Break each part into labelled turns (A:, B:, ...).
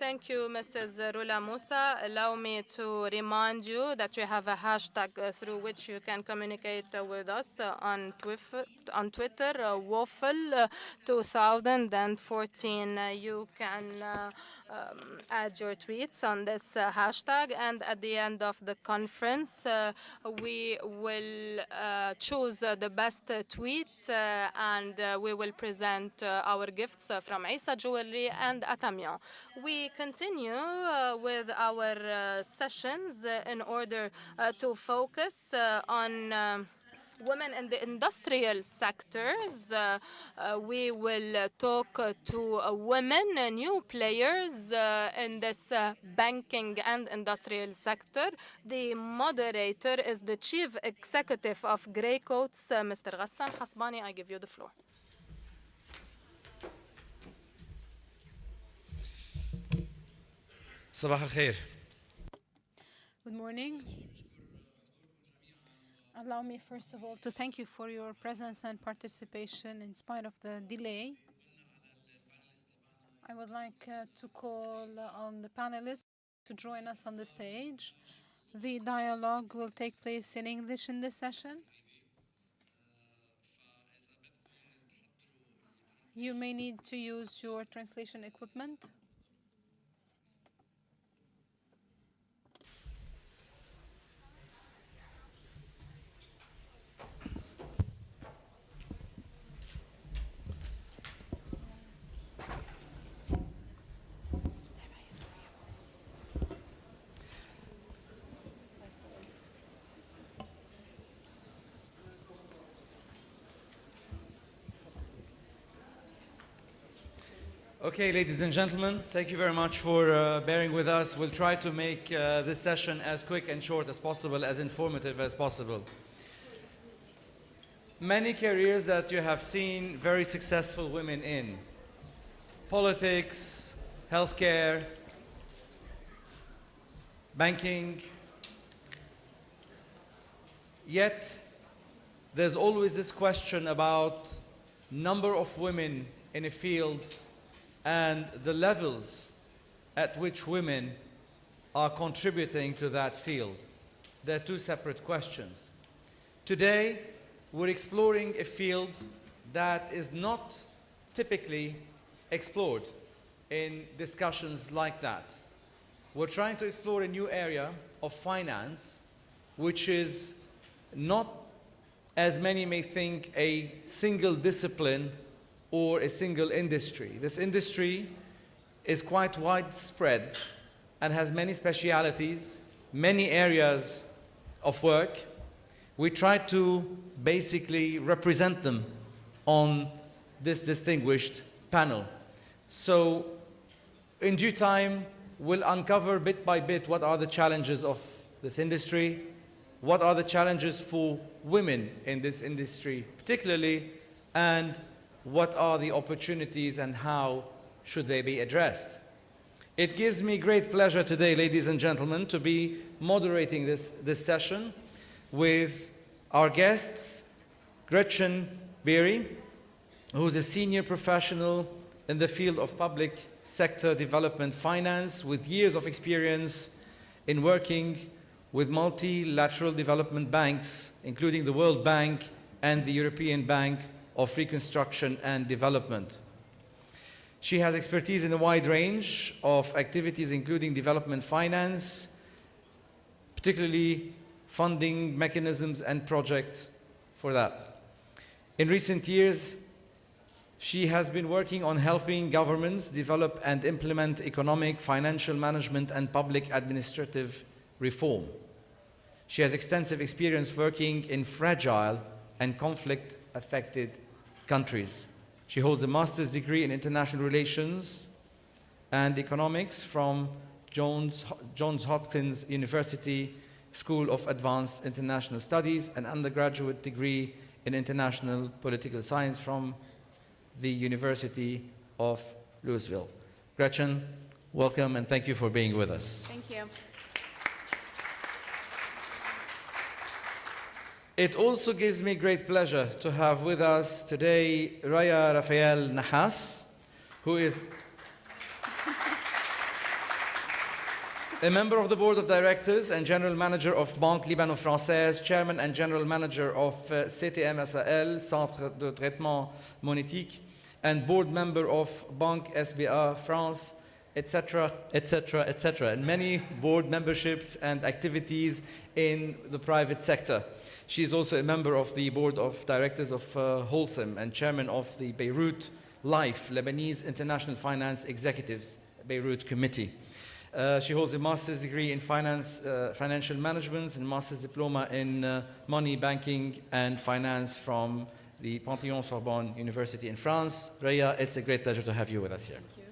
A: Thank you, Mrs. Rula Musa. Allow me to remind you that we have a hashtag through which you can communicate with us on Twitter, WOFL 2014. You can add your tweets on this hashtag, and at the end of the conference, we will choose the best tweet and we will present our gifts from Isa Jewelry and Atamian. We continue with our sessions in order to focus on women in the industrial sectors. We will talk to women, new players in this banking and industrial sector. The moderator is the Chief Executive of Greycoats, Mr. Ghassan Hasbani. I give you the floor.
B: صباح الخير.
C: Good morning. Allow me first of all to thank you for your presence and participation in spite of the delay. I would like to call on the panelists to join us on the stage. The dialogue will take place in English in this session. You may need to use your translation equipment.
B: Okay, ladies and gentlemen, thank you very much for bearing with us. We'll try to make this session as quick and short as possible, as informative as possible. Many careers that you have seen very successful women in: politics, healthcare, banking. Yet, there's always this question about number of women in a field and the levels at which women are contributing to that field. They're two separate questions. Today, we're exploring a field that is not typically explored in discussions like that. We're trying to explore a new area of finance, which is not, as many may think, a single discipline or a single industry. This industry is quite widespread and has many specialities, many areas of work. We try to basically represent them on this distinguished panel. So in due time, we'll uncover bit by bit what are the challenges of this industry, what are the challenges for women in this industry particularly, and what are the opportunities and how should they be addressed. It gives me great pleasure today, ladies and gentlemen, to be moderating this session with our guests, Gretchen Beery, who's a senior professional in the field of public sector development finance with years of experience in working with multilateral development banks, including the World Bank and the European Bank of Reconstruction and Development. She has expertise in a wide range of activities, including development finance, particularly funding mechanisms and projects for that. In recent years, she has been working on helping governments develop and implement economic, financial management, and public administrative reform. She has extensive experience working in fragile and conflict-affected countries. She holds a master's degree in international relations and economics from Johns Hopkins University School of Advanced International Studies, an undergraduate degree in international political science from the University of Louisville. Gretchen, welcome and thank you for being with us.
D: Thank you.
B: It also gives me great pleasure to have with us today Raya Rafael Nahas, who is A member of the Board of Directors and General Manager of Banque Libano-Française, Chairman and General Manager of CTM SAL, Centre de Traitement Monétique, and Board Member of Banque SBA France, etc., etc., etc., and many board memberships and activities in the private sector. She is also a member of the Board of Directors of Wholesome and Chairman of the Beirut Life, Lebanese International Finance Executives, Beirut Committee. She holds a master's degree in financial management and master's diploma in money, banking, and finance from the Panthéon-Sorbonne University in France. Raya, it's a great pleasure to have you with us here.
D: Thank you.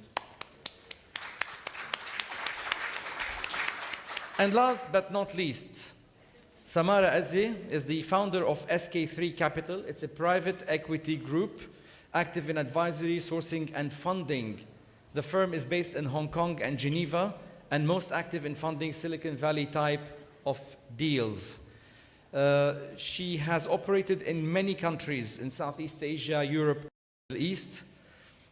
B: And last but not least, Samara Azzi is the founder of SK3 Capital. It's a private equity group active in advisory, sourcing, and funding. The firm is based in Hong Kong and Geneva, and most active in funding Silicon Valley type of deals. She has operated in many countries in Southeast Asia, Europe, Middle East.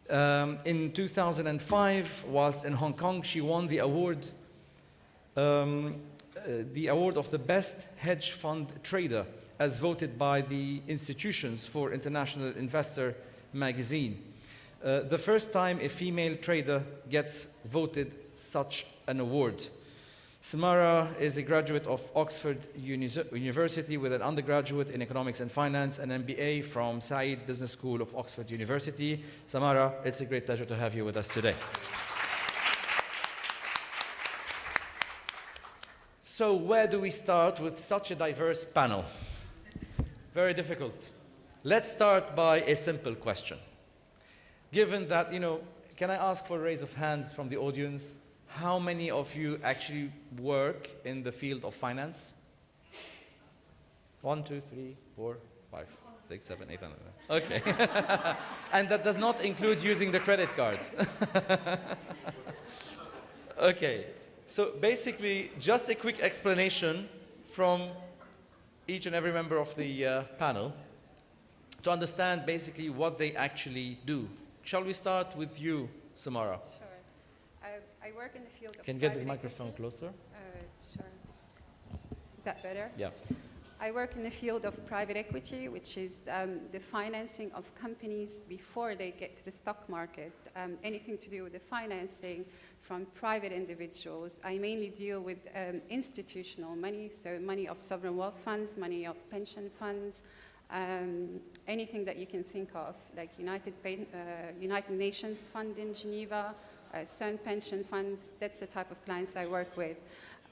B: In 2005, whilst in Hong Kong, she won the award of the best hedge fund trader as voted by the Institutions for International Investor magazine. The first time a female trader gets voted such an award. Samara is a graduate of Oxford University with an undergraduate in economics and finance and MBA from Said Business School of Oxford University. Samara, it's a great pleasure to have you with us today. So where do we start with such a diverse panel? Very difficult. Let's start by a simple question. Given that, can I ask for a raise of hands from the audience? How many of you actually work in the field of finance? 1, 2, 3, 4, 5, 6, 7, 8, 9. Okay. And that does not include using the credit card. Okay. So basically, just a quick explanation from each and every member of the panel to understand basically what they actually do. Shall we start with you, Samara?
D: Sure. I work in the field of
B: Can you get the
D: private
B: microphone
D: equity.
B: closer?
D: Sure. Is that better?
B: Yeah.
D: I work in the field of private equity, which is the financing of companies before they get to the stock market. Anything to do with the financing from private individuals. I mainly deal with institutional money, so money of sovereign wealth funds, money of pension funds, anything that you can think of, like United Nations Fund in Geneva, CERN pension funds. That's the type of clients I work with.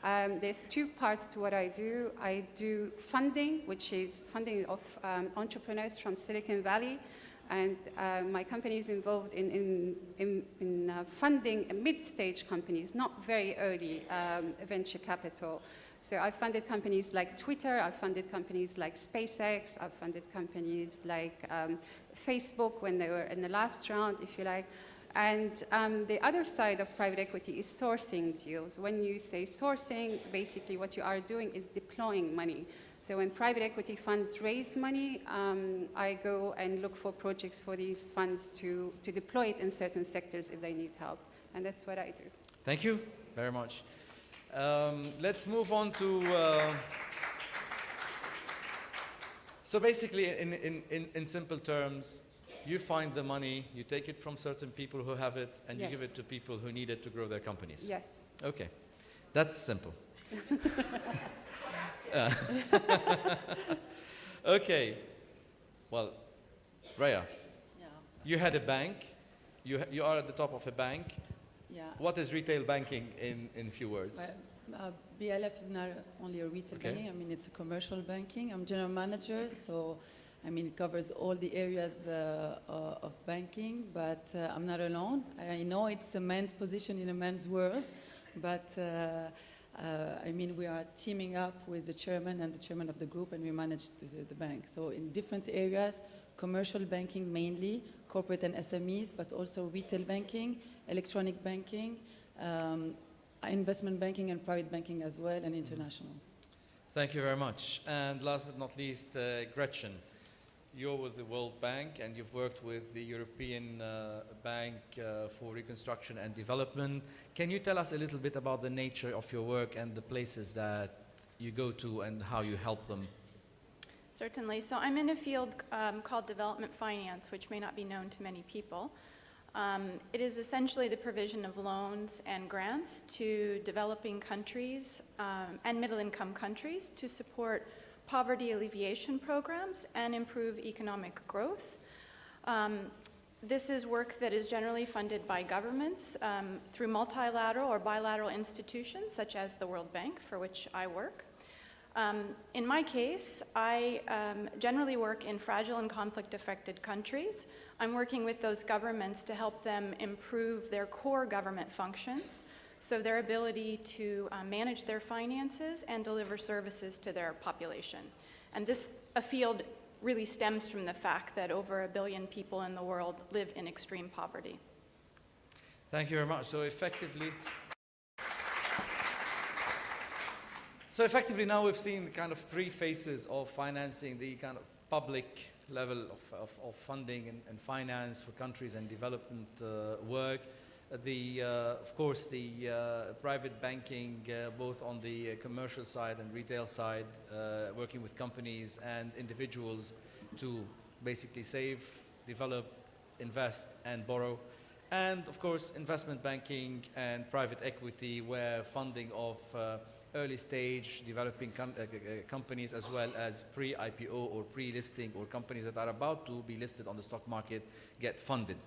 D: There's two parts to what I do. I do funding, which is funding of entrepreneurs from Silicon Valley. And my company is involved in funding mid-stage companies, not very early venture capital. So I've funded companies like Twitter, I've funded companies like SpaceX, I've funded companies like Facebook when they were in the last round, if you like. And the other side of private equity is sourcing deals. When you say sourcing, basically what you are doing is deploying money. So when private equity funds raise money, I go and look for projects for these funds to deploy it in certain sectors if they need help. And that's what I do.
B: Thank you very much. Let's move on to... So basically, in simple terms, you find the money, you take it from certain people who have it, and you give it to people who need it to grow their companies.
D: Yes.
B: Okay. That's simple. Okay. Well, Raya,
E: Yeah.
B: you had a bank. You are at the top of a bank.
E: Yeah.
B: What is retail banking in few words?
E: Well, BLF is not only a retail banking. I mean, it's a commercial banking. I'm general manager, so I mean, it covers all the areas of banking. But I'm not alone. I know it's a man's position in a man's world, but I mean, we are teaming up with the chairman and the chairman of the group, and we manage the bank. So in different areas, commercial banking mainly, corporate and SMEs, but also retail banking, electronic banking, investment banking and private banking as well, and international.
B: Thank you very much. And last but not least, Gretchen, you're with the World Bank and you've worked with the European Bank for Reconstruction and Development. Can you tell us a little bit about the nature of your work and the places that you go to and how you help them?
F: Certainly. So I'm in a field called development finance, which may not be known to many people. It is essentially the provision of loans and grants to developing countries and middle-income countries to support poverty alleviation programs and improve economic growth. This is work that is generally funded by governments through multilateral or bilateral institutions, such as the World Bank, for which I work. In my case, I generally work in fragile and conflict-affected countries. I'm working with those governments to help them improve their core government functions, so their ability to manage their finances and deliver services to their population. And this field really stems from the fact that over 1 billion people in the world live in extreme poverty.
B: Thank you very much. So effectively now we've seen kind of 3 phases of financing, the kind of public level of funding and finance for countries and development work. Of course, the private banking, both on the commercial side and retail side, working with companies and individuals to basically save, develop, invest, and borrow. And of course, investment banking and private equity, where funding of early stage developing companies, as well as pre-IPO or pre-listing or companies that are about to be listed on the stock market, get funded.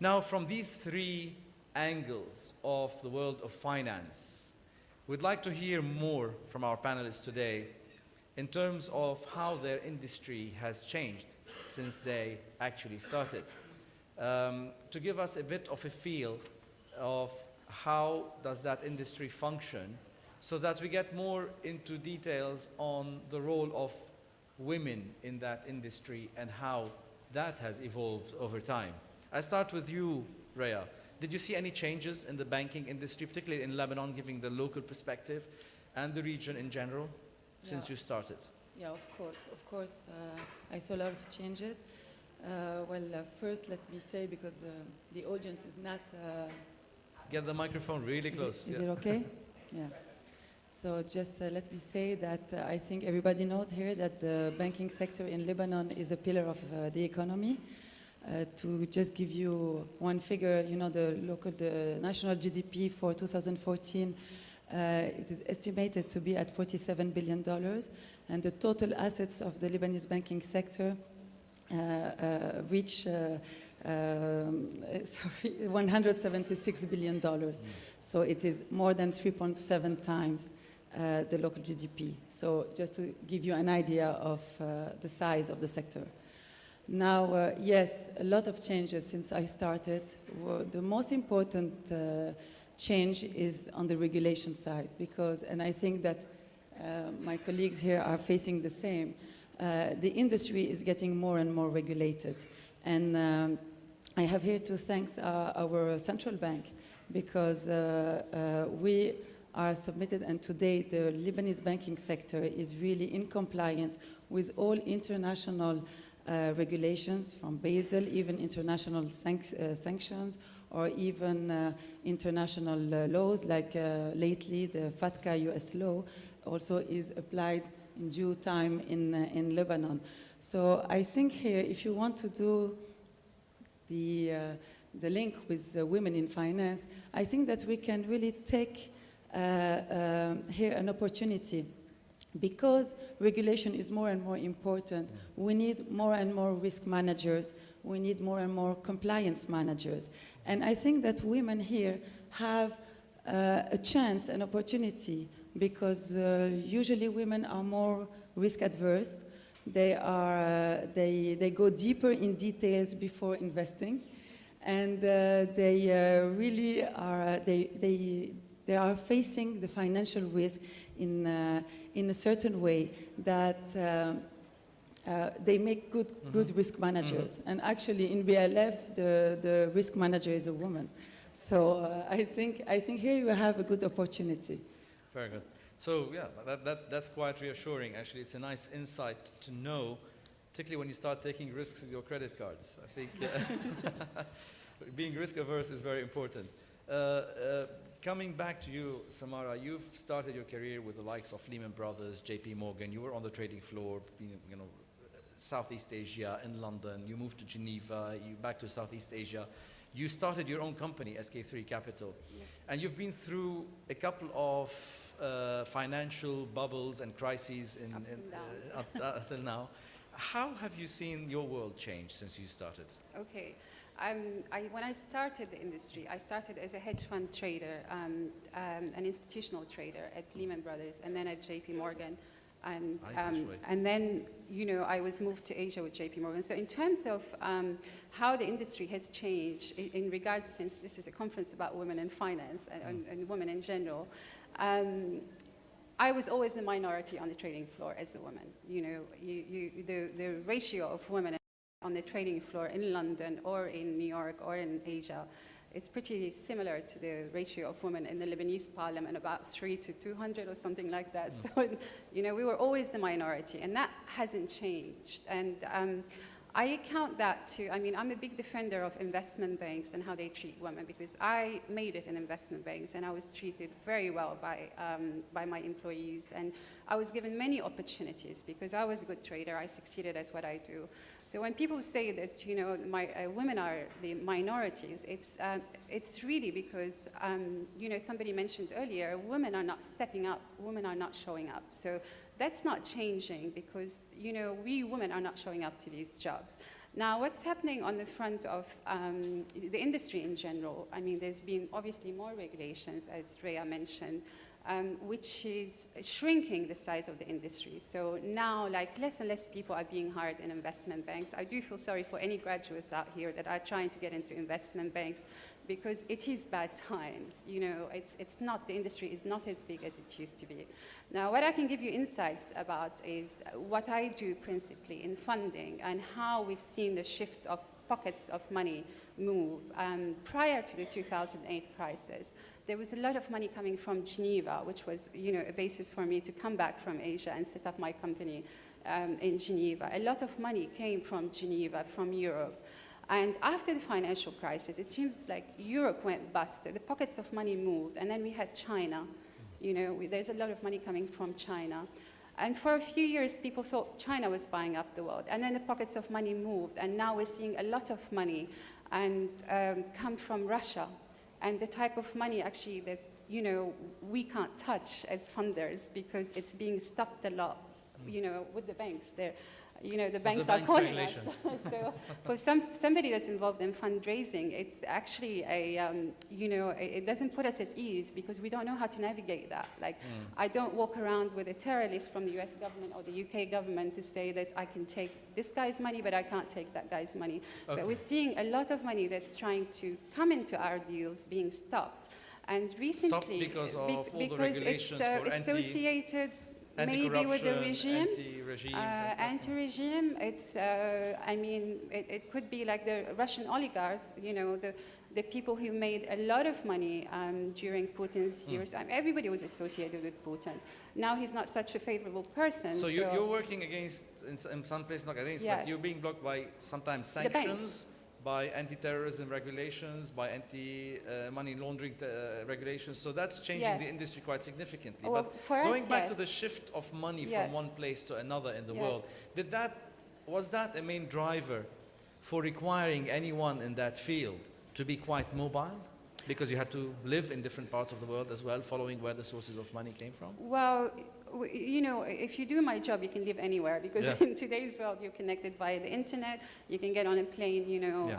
B: Now, from these 3 angles of the world of finance, we'd like to hear more from our panelists today in terms of how their industry has changed since they actually started. To give us a bit of a feel of how does that industry function, so that we get more into details on the role of women in that industry and how that has evolved over time. I start with you, Rhea. Did you see any changes in the banking industry, particularly in Lebanon, giving the local perspective and the region in general, since you started?
E: Yeah, of course. I saw a lot of changes. First let me say, because the audience is not...
B: Get the microphone really close.
E: Is it okay? Yeah. So just let me say that I think everybody knows here that the banking sector in Lebanon is a pillar of the economy. To just give you one figure, you know, the national GDP for 2014, it is estimated to be at $47 billion, and the total assets of the Lebanese banking sector reach $176 billion. So it is more than 3.7 times the local GDP. So just to give you an idea of the size of the sector. Now, yes, a lot of changes since I started. The most important change is on the regulation side, and I think that my colleagues here are facing the same. The industry is getting more and more regulated. And I have here to thank our central bank, because we are submitted, and today the Lebanese banking sector is really in compliance with all international regulations, from Basel, even international sanctions, or even international laws, like lately the FATCA US law also is applied in due time in Lebanon. So I think here, if you want to do the link with women in finance, I think that we can really take here an opportunity, because regulation is more and more important. We need more and more risk managers. We need more and more compliance managers. And I think that women here have a chance, an opportunity, because usually women are more risk adverse. They go deeper in details before investing, and they really are they are facing the financial risk in a certain way that they make good risk managers. And actually, in BLF, the risk manager is a woman. So I think here you have a good opportunity.
B: Very good. So yeah, that's quite reassuring. Actually, it's a nice insight to know, particularly when you start taking risks with your credit cards. I think being risk averse is very important. Coming back to you, Samara, you've started your career with the likes of Lehman Brothers, JP Morgan. You were on the trading floor, you know, Southeast Asia, in London. You moved to Geneva, you back to Southeast Asia. You started your own company, SK3 Capital. Yeah. And you've been through a couple of financial bubbles and crises up till now. How have you seen your world change since you started?
D: Okay. When I started the industry, I started as a hedge fund trader, an institutional trader at Lehman Brothers, and then at JP Morgan. And then, you know, I was moved to Asia with JP Morgan. So in terms of how the industry has changed in regards, since this is a conference about women in finance and women in general, I was always the minority on the trading floor as a woman. You know, the ratio of women on the trading floor in London or in New York or in Asia is pretty similar to the ratio of women in the Lebanese parliament, about 3 to 200 or something like that. So, you know, we were always the minority, and that hasn't changed. And I account that to, I mean, I'm a big defender of investment banks and how they treat women, because I made it in investment banks and I was treated very well by my employees, and I was given many opportunities because I was a good trader. I succeeded at what I do. So when people say that, you know, women are the minorities, it's really because, you know, somebody mentioned earlier, women are not stepping up, women are not showing up. So that's not changing because, you know, we women are not showing up to these jobs. Now, what's happening on the front of the industry in general, I mean, there's been obviously more regulations, as Rhea mentioned, which is shrinking the size of the industry. So now, like, less and less people are being hired in investment banks. I do feel sorry for any graduates out here that are trying to get into investment banks, because it is bad times. You know, it's not, the industry is not as big as it used to be. Now, what I can give you insights about is what I do principally in funding and how we've seen the shift of pockets of money move. Prior to the 2008 crisis, there was a lot of money coming from Geneva, which was, you know, a basis for me to come back from Asia and set up my company in Geneva. A lot of money came from Geneva, from Europe. And after the financial crisis, it seems like Europe went bust. The pockets of money moved, and then we had China. You know, there's a lot of money coming from China. And for a few years, people thought China was buying up the world. And then the pockets of money moved, and now we're seeing a lot of money and come from Russia. And the type of money actually that, you know, we can't touch as funders because it's being stopped a lot, you know, with the banks there. You know, the banks are calling us. So for somebody that's involved in fundraising, it's actually a, you know, it doesn't put us at ease because we don't know how to navigate that. Like, I don't walk around with a terror list from the US government or the UK government to say that I can take this guy's money, but I can't take that guy's money. Okay. But we're seeing a lot of money that's trying to come into our deals being stopped. And recently,
B: stopped because of all the regulations
D: it's associated maybe with the regime, anti-regime. It's, I mean, it could be like the Russian oligarchs, you know, the people who made a lot of money during Putin's years. I mean, everybody was associated with Putin. Now he's not such a favorable person.
B: So you're working against, in some places not against, yes, but you're being blocked by sometimes sanctions, by anti-terrorism regulations, by anti-money laundering regulations. So that's changing the industry quite significantly.
D: Well,
B: but going back to the shift of money from one place to another in the world, was that a main driver for requiring anyone in that field to be quite mobile? Because you had to live in different parts of the world as well, following where the sources of money came from?
D: Well, you know, if you do my job, you can live anywhere, because in today's world, you're connected via the internet. You can get on a plane, you know,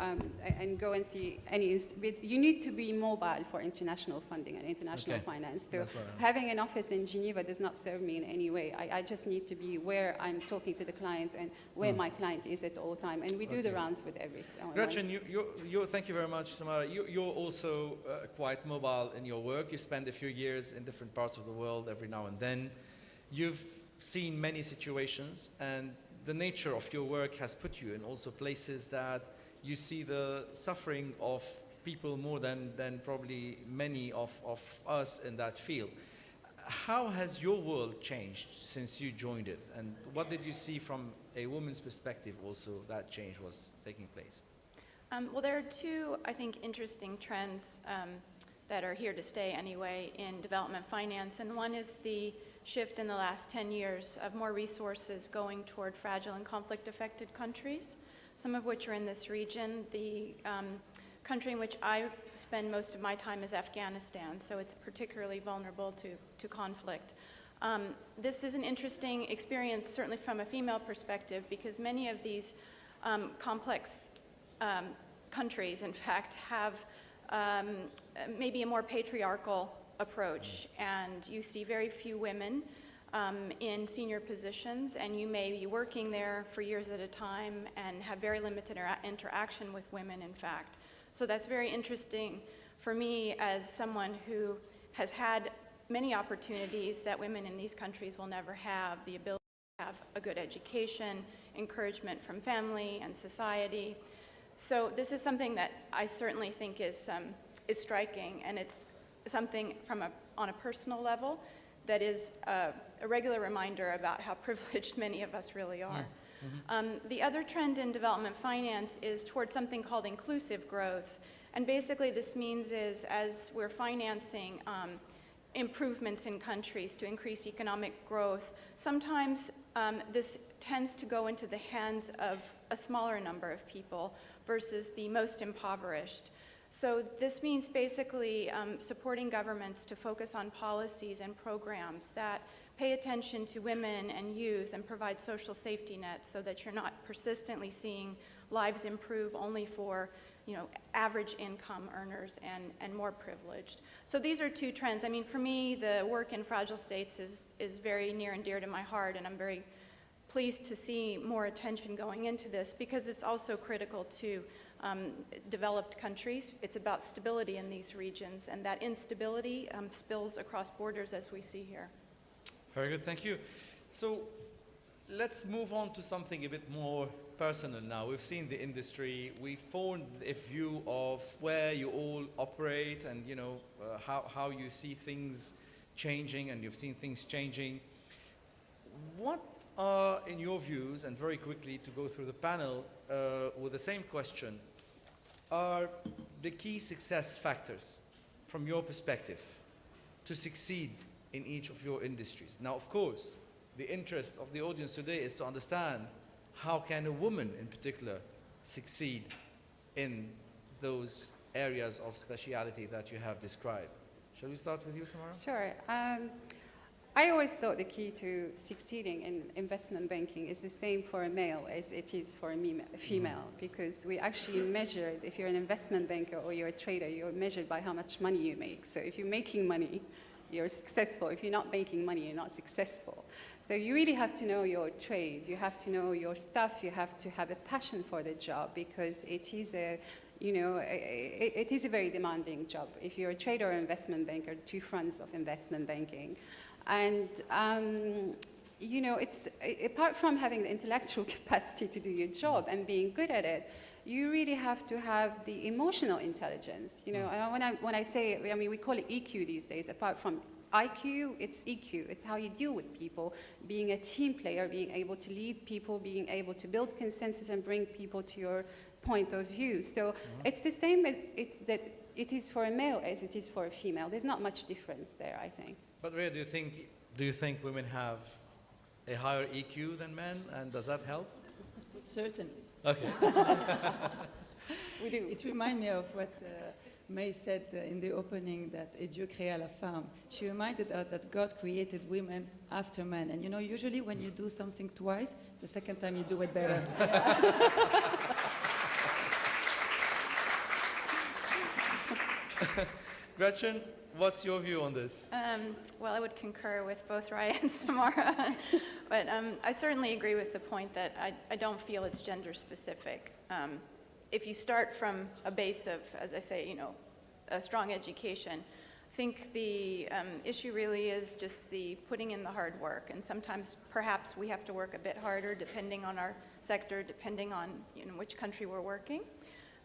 D: and go and see any. But you need to be mobile for international funding and international finance. So having an office in Geneva does not serve me in any way. I just need to be where I'm talking to the client and where my client is at all time. And we do the rounds with everything.
B: Gretchen, thank you very much, Samara. You're also quite mobile in your work. You spend a few years in different parts of the world every now and then. You've seen many situations, and the nature of your work has put you in also places that you see the suffering of people more than probably many of us in that field. How has your world changed since you joined it, and what did you see from a woman's perspective also that change was taking place?
F: Well, there are two, I think, interesting trends that are here to stay anyway in development finance. And one is the shift in the last 10 years of more resources going toward fragile and conflict-affected countries, some of which are in this region. The country in which I spend most of my time is Afghanistan, so it's particularly vulnerable to conflict. This is an interesting experience, certainly from a female perspective, because many of these complex countries, in fact, have maybe a more patriarchal approach, and you see very few women in senior positions, and you may be working there for years at a time and have very limited interaction with women, in fact. So that's very interesting for me as someone who has had many opportunities that women in these countries will never have, the ability to have a good education, encouragement from family and society. So this is something that I certainly think is striking, and it's something on a personal level that is a regular reminder about how privileged many of us really are. The other trend in development finance is towards something called inclusive growth. And basically this means is as we're financing improvements in countries to increase economic growth, sometimes this tends to go into the hands of a smaller number of people versus the most impoverished. So this means basically supporting governments to focus on policies and programs that pay attention to women and youth and provide social safety nets so that you're not persistently seeing lives improve only for average income earners and more privileged. So these are two trends. I mean, for me, the work in fragile states is very near and dear to my heart, and I'm very pleased to see more attention going into this because it's also critical to developed countries. It's about stability in these regions, and that instability spills across borders as we see here.
B: Very good, thank you. So let's move on to something a bit more personal now. We've seen the industry, we formed a view of where you all operate and how you see things changing, and you've seen things changing. What are, in your views, and very quickly to go through the panel with the same question, are the key success factors from your perspective to succeed in each of your industries? Now, of course, the interest of the audience today is to understand how can a woman in particular succeed in those areas of speciality that you have described. Shall we start with you, Samara?
D: Sure. I always thought the key to succeeding in investment banking is the same for a male as it is for a female, because we actually measured, if you're an investment banker or you're a trader, you're measured by how much money you make. So if you're making money, you're successful. If you're not making money, you're not successful. So you really have to know your trade. You have to know your stuff. You have to have a passion for the job, because it is it is a very demanding job. If you're a trader or investment banker, the two fronts of investment banking. And, it's apart from having the intellectual capacity to do your job and being good at it, you really have to have the emotional intelligence. When I say, we call it EQ these days. Apart from IQ, it's EQ. It's how you deal with people, being a team player, being able to lead people, being able to build consensus and bring people to your point of view. So it's the same that it is for a male as it is for a female. There's not much difference there, I think.
B: But Rhea, do you think women have a higher EQ than men, and does that help?
E: Certainly.
B: Okay.
E: We do. It reminds me of what May said in the opening, that Dieu créa la femme. She reminded us that God created women after men. And usually when you do something twice, the second time you do it better.
B: Gretchen, what's your view on this?
F: Well, I would concur with both Raya and Samara, but I certainly agree with the point that I don't feel it's gender specific. If you start from a base of, as I say, a strong education, I think the issue really is just the putting in the hard work, and sometimes perhaps we have to work a bit harder depending on our sector, depending on which country we're working.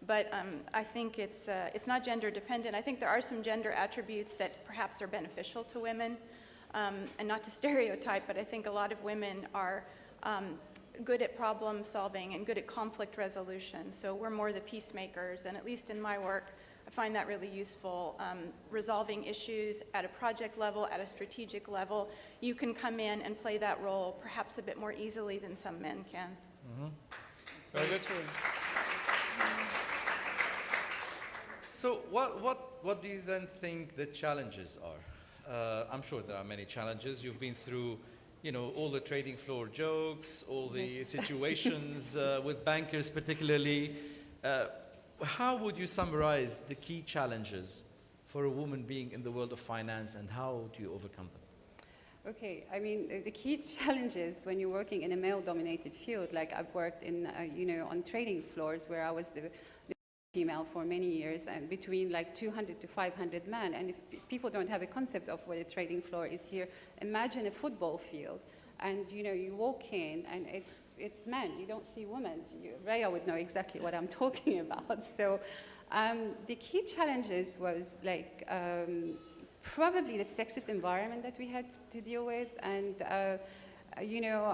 F: But I think it's not gender dependent. I think there are some gender attributes that perhaps are beneficial to women, and not to stereotype, but I think a lot of women are good at problem solving and good at conflict resolution. So we're more the peacemakers, and at least in my work, I find that really useful. Resolving issues at a project level, at a strategic level, you can come in and play that role perhaps a bit more easily than some men can.
B: Very good. So what do you then think the challenges are? I'm sure there are many challenges. You've been through, you know, all the trading floor jokes, all the situations with bankers particularly. How would you summarize the key challenges for a woman being in the world of finance, and how do you overcome them?
D: Okay, I mean, the key challenges when you're working in a male-dominated field, like I've worked in, you know, on trading floors where I was the female for many years, and between like 200 to 500 men. And if people don't have a concept of what a trading floor is here, imagine a football field. And you know, you walk in and it's men, you don't see women. Raya would know exactly what I'm talking about. So the key challenges was like probably the sexist environment that we had to deal with. And you know,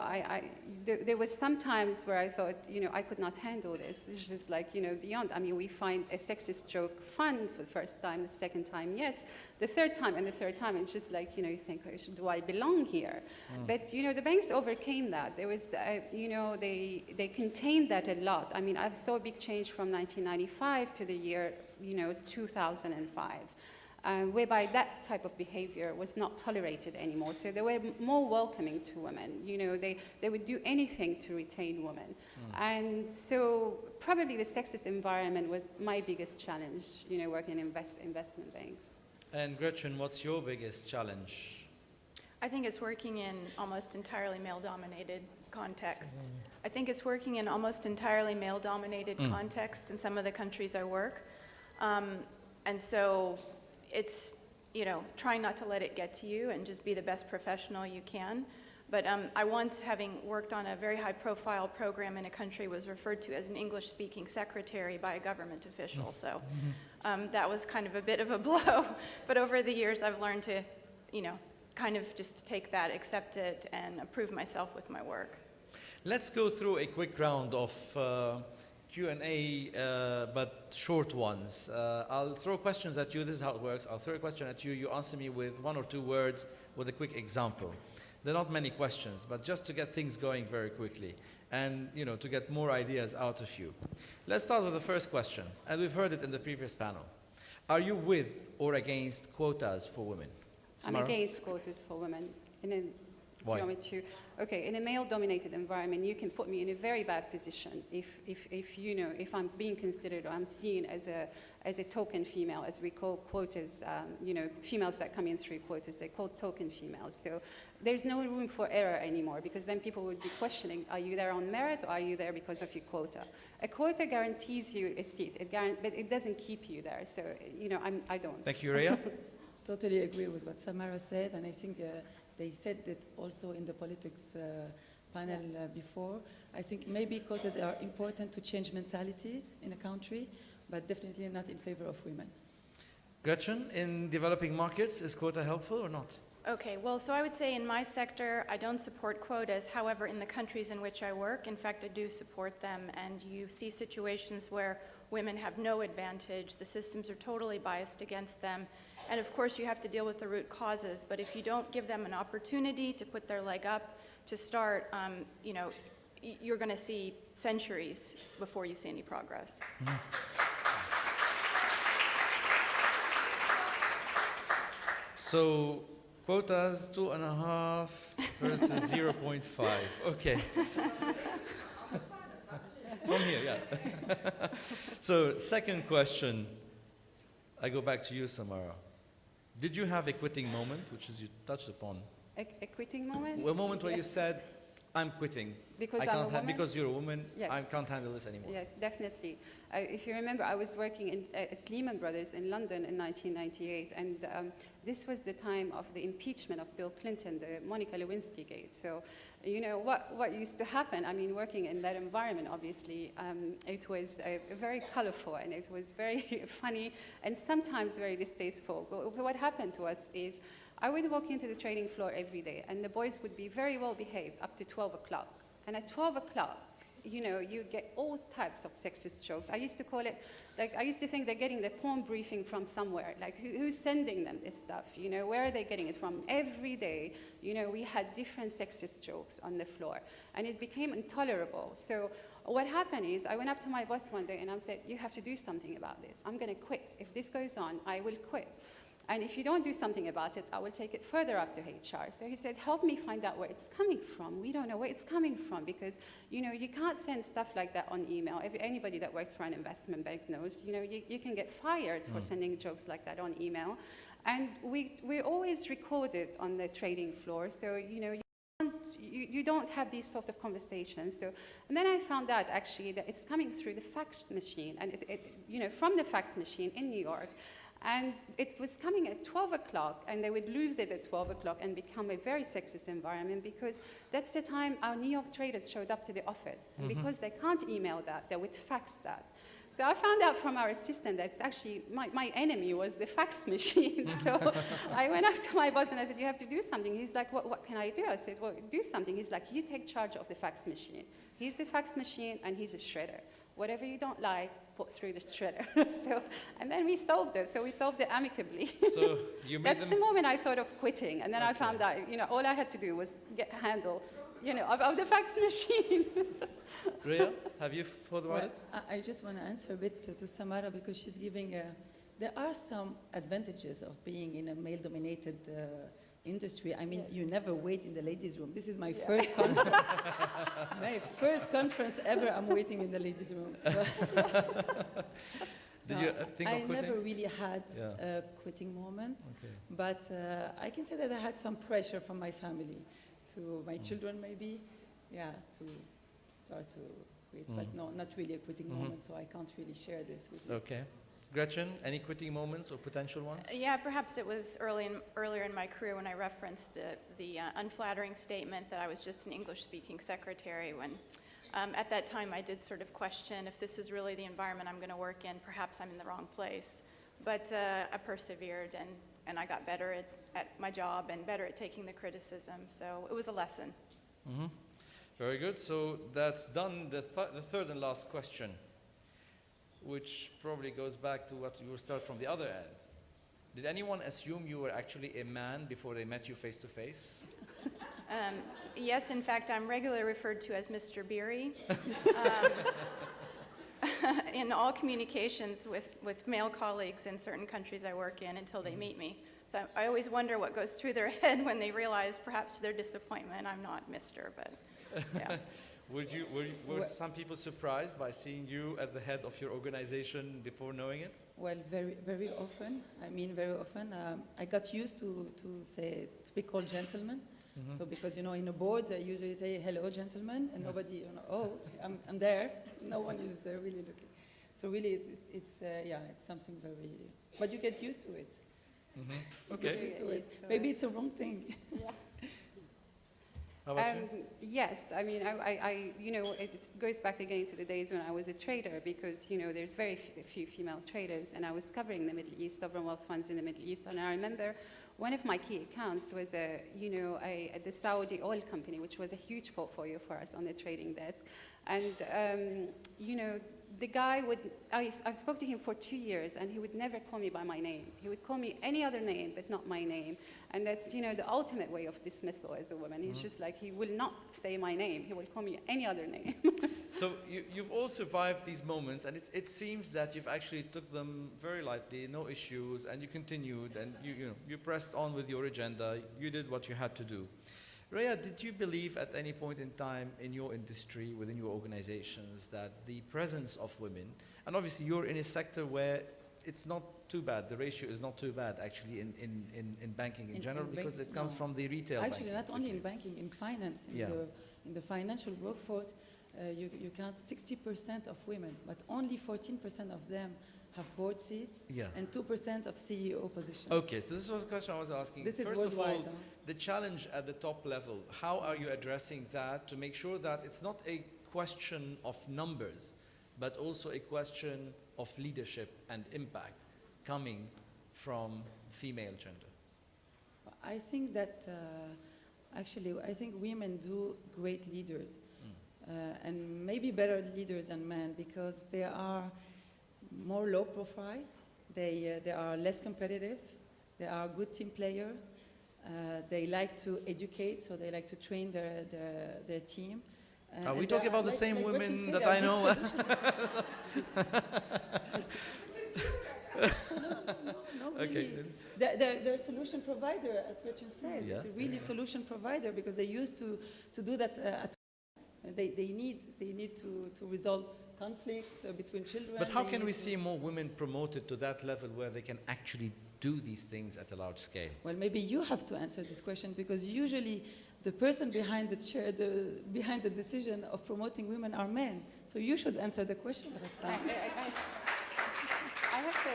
D: there was some times where I thought, you know, I could not handle this. It's just like, you know, beyond. I mean, we find a sexist joke fun for the first time, the second time, yes. The third time, it's just like, you know, you think, do I belong here? But, you know, the banks overcame that. There was, you know, they contained that a lot. I mean, I saw a big change from 1995 to the year, you know, 2005. Whereby that type of behavior was not tolerated anymore. So they were more welcoming to women. You know, they would do anything to retain women. And so probably the sexist environment was my biggest challenge, you know, working in investment banks.
B: And Gretchen, what's your biggest challenge?
F: I think it's working in almost entirely male-dominated contexts. I think it's working in almost entirely male-dominated contexts in some of the countries I work. And so it's, you know, trying not to let it get to you and just be the best professional you can. But I once, having worked on a very high-profile program in a country, was referred to as an English-speaking secretary by a government official. So that was kind of a bit of a blow. But over the years, I've learned to, you know, kind of just take that, accept it, and approve myself with my work.
B: Let's go through a quick round of Q&A, but short ones. I'll throw questions at you. This is how it works. I'll throw a question at you. You answer me with 1 or 2 words with a quick example. There are not many questions, but just to get things going very quickly and, you know, to get more ideas out of you. Let's start with the first question, and we've heard it in the previous panel. Are you with or against quotas for women?
D: I'm against quotas for women.
B: Why?
D: Do you want me to? Okay, in a male-dominated environment, you can put me in a very bad position if you know, if I'm being considered or I'm seen as a token female, as we call quotas. You know, females that come in through quotas, they're called token females. So there's no room for error anymore, because then people would be questioning: are you there on merit, or are you there because of your quota? A quota guarantees you a seat, but it doesn't keep you there. So you know, I don't.
B: Thank you, Rhea.
E: Totally agree with what Samara said, and I think they said that also in the politics panel before. I think maybe quotas are important to change mentalities in a country, but definitely not in favor of women.
B: Gretchen, in developing markets, is quota helpful or not?
F: Okay, well, so I would say in my sector, I don't support quotas. However, in the countries in which I work, in fact, I do support them. And you see situations where women have no advantage. The systems are totally biased against them. And of course, you have to deal with the root causes. But if you don't give them an opportunity to put their leg up, to start, you know, you're going to see centuries before you see any progress.
B: So quotas 2.5 versus 0.5. Okay. From here, yeah. So second question, I go back to you, Samara. Did you have a quitting moment, which is you touched upon?
D: A quitting moment?
B: A moment where
D: Yes.
B: you said, I'm quitting.
D: Because
B: I
D: I'm a
B: can't
D: woman?
B: because you're a woman,
D: Yes.
B: I can't handle this anymore.
D: Yes, definitely. If you remember, I was working at Lehman Brothers in London in 1998, and this was the time of the impeachment of Bill Clinton, the Monica Lewinsky gate. So, you know, what used to happen, I mean, working in that environment, obviously, it was very colorful, and it was very funny, and sometimes very distasteful. But what happened to us is, I would walk into the trading floor every day, and the boys would be very well behaved up to 12 o'clock. And at 12 o'clock, you know, you get all types of sexist jokes. I used to call it, like, I used to think they're getting the porn briefing from somewhere. Like, who's sending them this stuff? You know, where are they getting it from? Every day, you know, we had different sexist jokes on the floor. And it became intolerable. So what happened is, I went up to my boss one day and I said, you have to do something about this. I'm going to quit. If this goes on, I will quit. And if you don't do something about it, I will take it further up to HR. So he said, help me find out where it's coming from. We don't know where it's coming from because, you know, you can't send stuff like that on email. Anybody that works for an investment bank knows, you know, you can get fired for sending jokes like that on email. And we always record it on the trading floor. So, you know, you don't have these sort of conversations. So, and then I found out actually that it's coming through the fax machine and you know, from the fax machine in New York. And it was coming at 12 o'clock, and they would lose it at 12 o'clock and become a very sexist environment because that's the time our New York traders showed up to the office. And because they can't email that, they would fax that. So I found out from our assistant that it's actually, my enemy was the fax machine. So I went up to my boss and I said, you have to do something. He's like, what can I do? I said, well, do something. He's like, you take charge of the fax machine. He's the fax machine and he's a shredder. Whatever you don't like, put through the shredder. So, and then we solved it. So we solved it amicably.
B: So you made
D: That's the moment I thought of quitting. And then I found out, you know, all I had to do was get a handle, you know, of the fax machine.
B: Rhea, have you thought about it?
E: I just want to answer a bit to Samara because she's giving there are some advantages of being in a male-dominated industry. I mean, you never wait in the ladies' room. This is my first conference. My first conference ever, I'm waiting in the ladies' room.
B: Did you think of quitting?
E: I never really had a quitting moment, but I can say that I had some pressure from my family, to my children maybe, to start to quit, but no, not really a quitting moment, so I can't really share this with you.
B: Okay. Gretchen, any quitting moments or potential ones?
F: Yeah, perhaps it was earlier in my career when I referenced the unflattering statement that I was just an English-speaking secretary when at that time I did sort of question if this is really the environment I'm going to work in, perhaps I'm in the wrong place. But I persevered and I got better at my job and better at taking the criticism, so it was a lesson.
B: Very good, so that's done. The third and last question, which probably goes back to what you will start from the other end. Did anyone assume you were actually a man before they met you face to face?
F: Yes, in fact, I'm regularly referred to as Mr. Beery. In all communications with male colleagues in certain countries I work in until they meet me. So I always wonder what goes through their head when they realize, perhaps to their disappointment, I'm not Mr., but yeah.
B: Were some people surprised by seeing you at the head of your organization before knowing it?
E: Well, very, very often. I mean, very often. I got used to be called gentleman. So because, you know, in a board, I usually say, hello, gentlemen, and nobody, you know, oh, I'm there. No one is really looking. So really, it's something very, but you get used to it.
B: Okay.
E: Get used to it. Maybe it's a wrong thing.
D: Yeah.
B: How about you?
D: Yes, I mean, I you know, it goes back again to the days when I was a trader because, you know, there's very few female traders, and I was covering the Middle East, sovereign wealth funds in the Middle East, and I remember one of my key accounts was the Saudi oil company, which was a huge portfolio for us on the trading desk, and you know, the guy I spoke to him for 2 years, and he would never call me by my name. He would call me any other name, but not my name. And that's, you know, the ultimate way of dismissal as a woman. He's just like, he will not say my name. He will call me any other name.
B: So you've all survived these moments, and it seems that you've actually took them very lightly, no issues, and you continued, and you pressed on with your agenda. You did what you had to do. Rhea, did you believe at any point in time in your industry, within your organizations, that the presence of women, and obviously you're in a sector where it's not too bad, the ratio is not too bad actually in banking in general, because it comes from the retail
E: actually,
B: banking.
E: not only in banking, in finance, in the financial workforce, you count 60% of women, but only 14% of them have board seats and 2% of CEO positions.
B: Okay, so this was a question I was asking.
E: This is
B: First of all,
E: worldwide,
B: the challenge at the top level, how are you addressing that to make sure that it's not a question of numbers, but also a question of leadership and impact coming from female gender?
E: I think that, actually, I think women do great leaders. and maybe better leaders than men because they are more low profile, they are less competitive, they are good team player, they like to educate, so they like to train their team.
B: Are we talking about the same women that I know?
E: No,
B: Okay.
E: really. They're a solution provider, as Gretchen said.
B: Yeah.
E: It's a really solution provider because they used to do that at home. They need to resolve conflicts between children.
B: But how can we see more women promoted to that level where they can actually do these things at a large scale?
E: Well, maybe you have to answer this question because usually the person behind the chair, behind the decision of promoting women are men. So you should answer the question, Rassan.
D: I have to.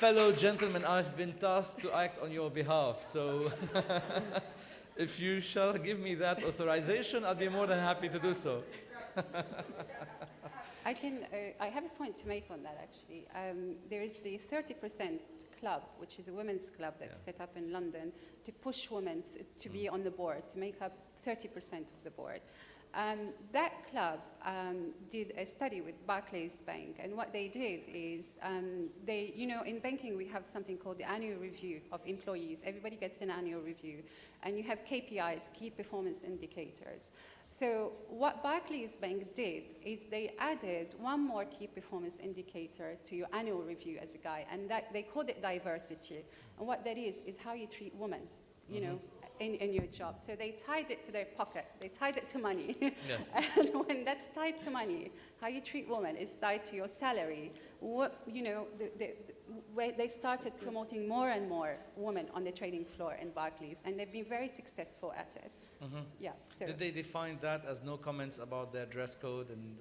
B: Fellow gentlemen, I've been tasked to act on your behalf, so if you shall give me that authorization, I'd be more than happy to do so.
D: I have a point to make on that, actually. There is the 30% club, which is a women's club that's set up in London to push women to be on the board, to make up 30% of the board. That club did a study with Barclays Bank, and what they did is in banking we have something called the annual review of employees. Everybody gets an annual review, and you have KPIs, key performance indicators. So what Barclays Bank did is they added one more key performance indicator to your annual review as a guy, and that they called it diversity. And what that is how you treat women, you know, in your job. So they tied it to their pocket. They tied it to money. Yeah. And when that's tied to money, how you treat women is tied to your salary. They started promoting more and more women on the trading floor in Barclays, and they've been very successful at it. Yeah. So
B: did they define that as no comments about their dress code and?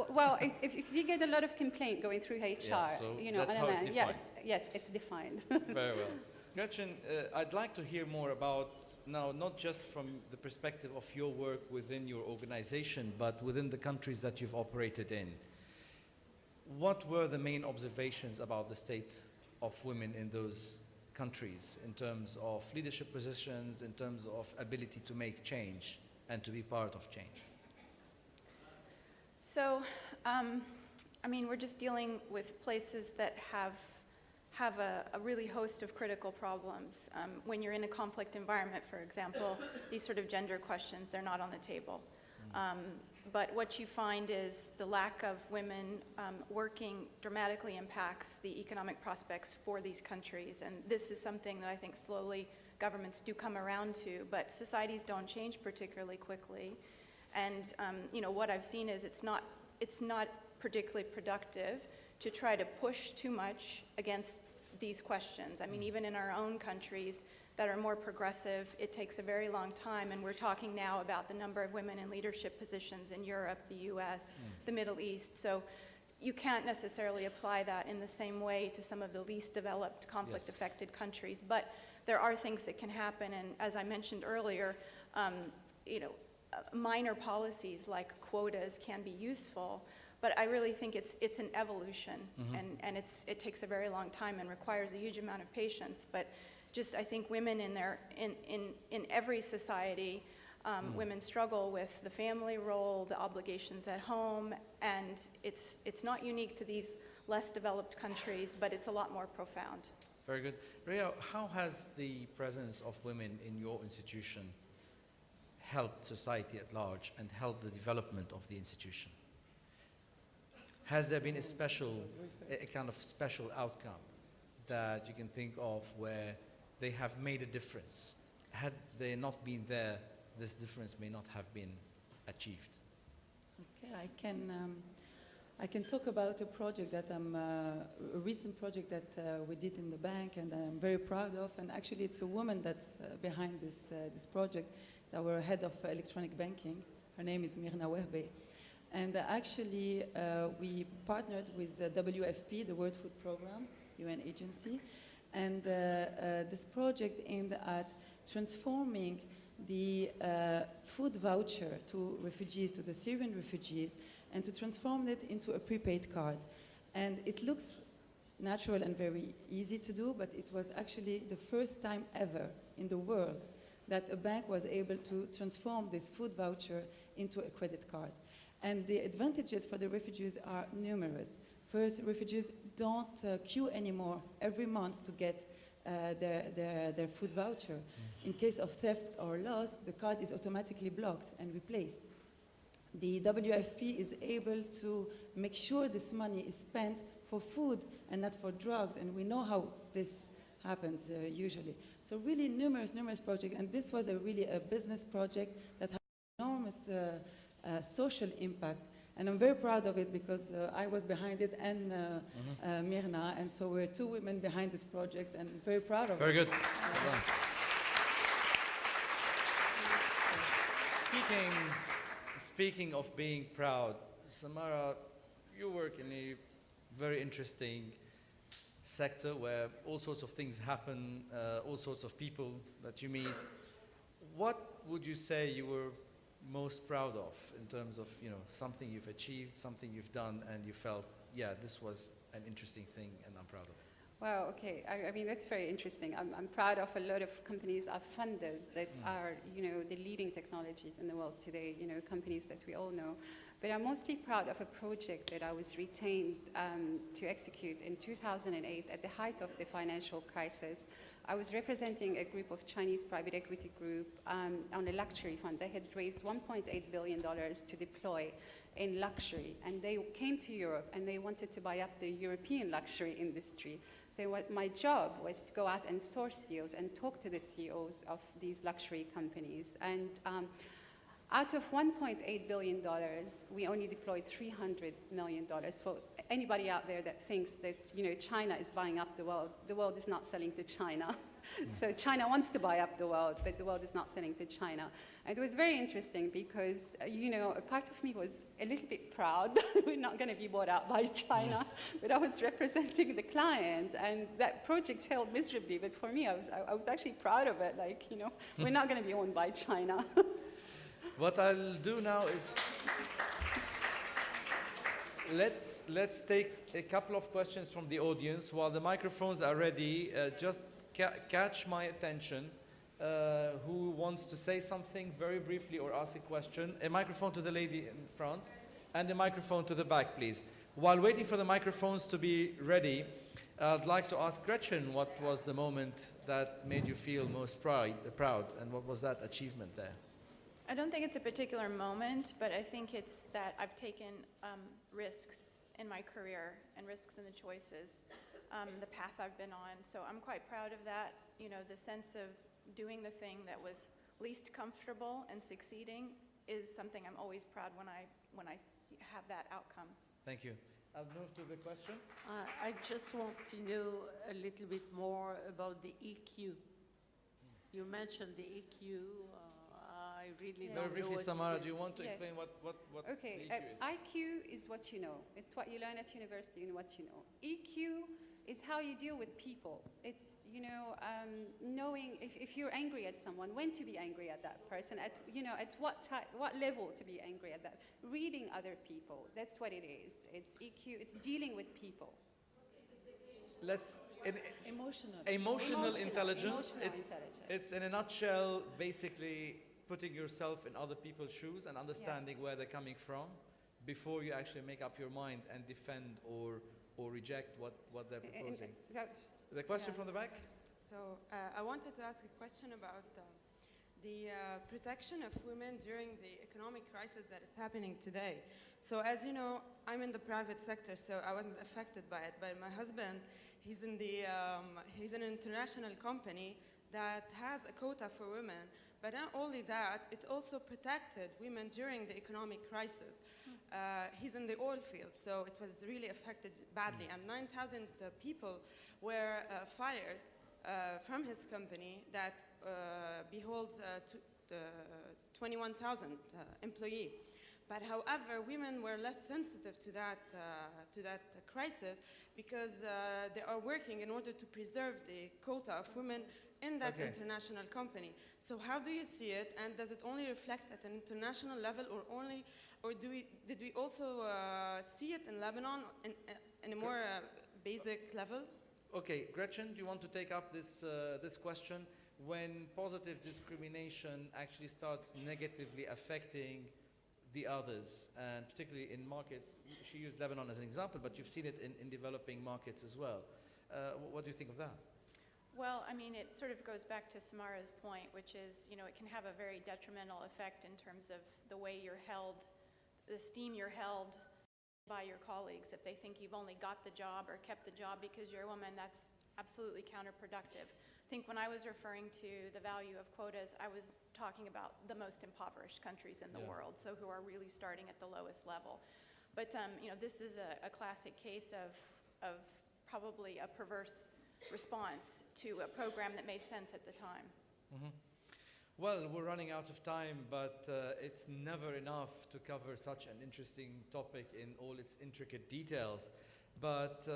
D: Well, if you get a lot of complaint going through HR,
B: so
D: you know,
B: that's how it's defined.
D: yes, it's defined.
B: Very well. Gretchen, I'd like to hear more about now, not just from the perspective of your work within your organization, but within the countries that you've operated in. What were the main observations about the state of women in those countries in terms of leadership positions, in terms of ability to make change and to be part of change?
F: So, we're just dealing with places that have a really host of critical problems. When you're in a conflict environment, for example, these sort of gender questions, they're not on the table. But what you find is the lack of women working dramatically impacts the economic prospects for these countries. And this is something that I think slowly governments do come around to, but societies don't change particularly quickly. And what I've seen is it's not particularly productive to try to push too much against these questions. I mean, even in our own countries that are more progressive, it takes a very long time, and we're talking now about the number of women in leadership positions in Europe, the US, the Middle East. So you can't necessarily apply that in the same way to some of the least developed conflict-affected countries, but there are things that can happen, and as I mentioned earlier, minor policies like quotas can be useful, but I really think it's an evolution, and it takes a very long time and requires a huge amount of patience. But just I think women in every society, women struggle with the family role, the obligations at home, and it's not unique to these less developed countries, but it's a lot more profound.
B: Very good. Rhea, how has the presence of women in your institution helped society at large and helped the development of the institution? Has there been a kind of special outcome that you can think of where they have made a difference? Had they not been there, this difference may not have been achieved.
E: Okay, I can talk about a project that a recent project that we did in the bank, and I'm very proud of. And actually, it's a woman that's behind this project. It's our head of electronic banking. Her name is Mirna Wehbe. And actually, we partnered with WFP, the World Food Program, UN agency. And this project aimed at transforming the food voucher to refugees, to the Syrian refugees, and to transform it into a prepaid card. And it looks natural and very easy to do, but it was actually the first time ever in the world that a bank was able to transform this food voucher into a credit card. And the advantages for the refugees are numerous. First, refugees don't queue anymore every month to get their food voucher. In case of theft or loss, the card is automatically blocked and replaced. The WFP is able to make sure this money is spent for food and not for drugs, and we know how this happens usually. So really numerous projects, and this was really a business project that had enormous social impact. And I'm very proud of it because I was behind it and Mirna, and so we're two women behind this project and very proud of it.
B: Very good. Well done. Speaking of being proud, Samara, you work in a very interesting sector where all sorts of things happen, all sorts of people that you meet. What would you say you were most proud of in terms of, you know, something you've achieved, something you've done, and you felt, yeah, this was an interesting thing and I'm proud of it?
D: Well, okay, I mean, that's very interesting. I'm proud of a lot of companies I've funded that are, you know, the leading technologies in the world today, you know, companies that we all know. But I'm mostly proud of a project that I was retained to execute in 2008 at the height of the financial crisis. I was representing a group of Chinese private equity group on a luxury fund. They had raised $1.8 billion to deploy in luxury, and they came to Europe and they wanted to buy up the European luxury industry. So what my job was to go out and source deals and talk to the CEOs of these luxury companies. And out of $1.8 billion, we only deployed $300 million. For anybody out there that thinks that, you know, China is buying up the world is not selling to China. So China wants to buy up the world, but the world is not selling to China. And it was very interesting because, you know, a part of me was a little bit proud that we're not going to be bought out by China, but I was representing the client, and that project failed miserably. But for me, I was actually proud of it. Like, you know, we're not going to be owned by China.
B: What I'll do now is let's take a couple of questions from the audience. While the microphones are ready, just catch my attention. Who wants to say something very briefly or ask a question? A microphone to the lady in front and a microphone to the back, please. While waiting for the microphones to be ready, I'd like to ask Gretchen, what was the moment that made you feel most proud, and what was that achievement there?
F: I don't think it's a particular moment, but I think it's that I've taken risks in my career and risks in the choices, the path I've been on. So I'm quite proud of that. You know, the sense of doing the thing that was least comfortable and succeeding is something I'm always proud when I have that outcome.
B: Thank you. I'll move to the question.
G: I just want to know a little bit more about the EQ. You mentioned the EQ. I really don't know.
B: Very briefly, Samara, do you want to
D: Yes.
B: explain what
D: Okay,
B: the EQ is?
D: IQ is what you know. It's what you learn at university and what you know. EQ is how you deal with people. It's, you know, knowing if you're angry at someone, when to be angry at that person, at, you know, at what level to be angry at that. Reading other people, that's what it is. It's EQ, it's dealing with people.
B: Emotional intelligence.
D: Emotional intelligence.
B: It's in a nutshell, basically putting yourself in other people's shoes and understanding where they're coming from before you actually make up your mind and defend or reject what they're proposing. The question from the back?
H: So I wanted to ask a question about the protection of women during the economic crisis that is happening today. So as you know, I'm in the private sector, so I wasn't affected by it. But my husband, he's in he's an international company that has a quota for women. But not only that, it also protected women during the economic crisis. He's in the oil field, so it was really affected badly. And 9,000 people were fired from his company that beholds 21,000 employees. But however, women were less sensitive to that crisis because they are working in order to preserve the quota of women in that international company. So how do you see it, and does it only reflect at an international level, or did we also see it in Lebanon in a more basic level?
B: Okay, Gretchen, do you want to take up this question? When positive discrimination actually starts negatively affecting the others, and particularly in markets. She used Lebanon as an example, but you've seen it in developing markets as well. What do you think of that?
F: Well, I mean, it sort of goes back to Samara's point, which is, you know, it can have a very detrimental effect in terms of the way you're held, the esteem you're held by your colleagues. If they think you've only got the job or kept the job because you're a woman, that's absolutely counterproductive. I think when I was referring to the value of quotas, I was talking about the most impoverished countries in the world, so who are really starting at the lowest level. But, you know, this is a classic case of probably a perverse response to a program that made sense at the time.
B: Mm-hmm. Well, we're running out of time, but it's never enough to cover such an interesting topic in all its intricate details. But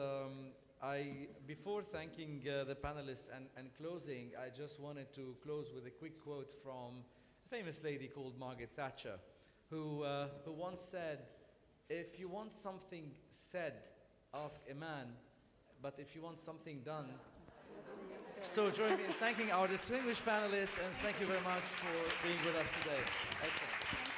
B: before thanking the panelists and closing, I just wanted to close with a quick quote from a famous lady called Margaret Thatcher, who once said, "If you want something said, ask a man, but if you want something done..." So join me in thanking our distinguished panelists, and thank you very much for being with us today. Excellent.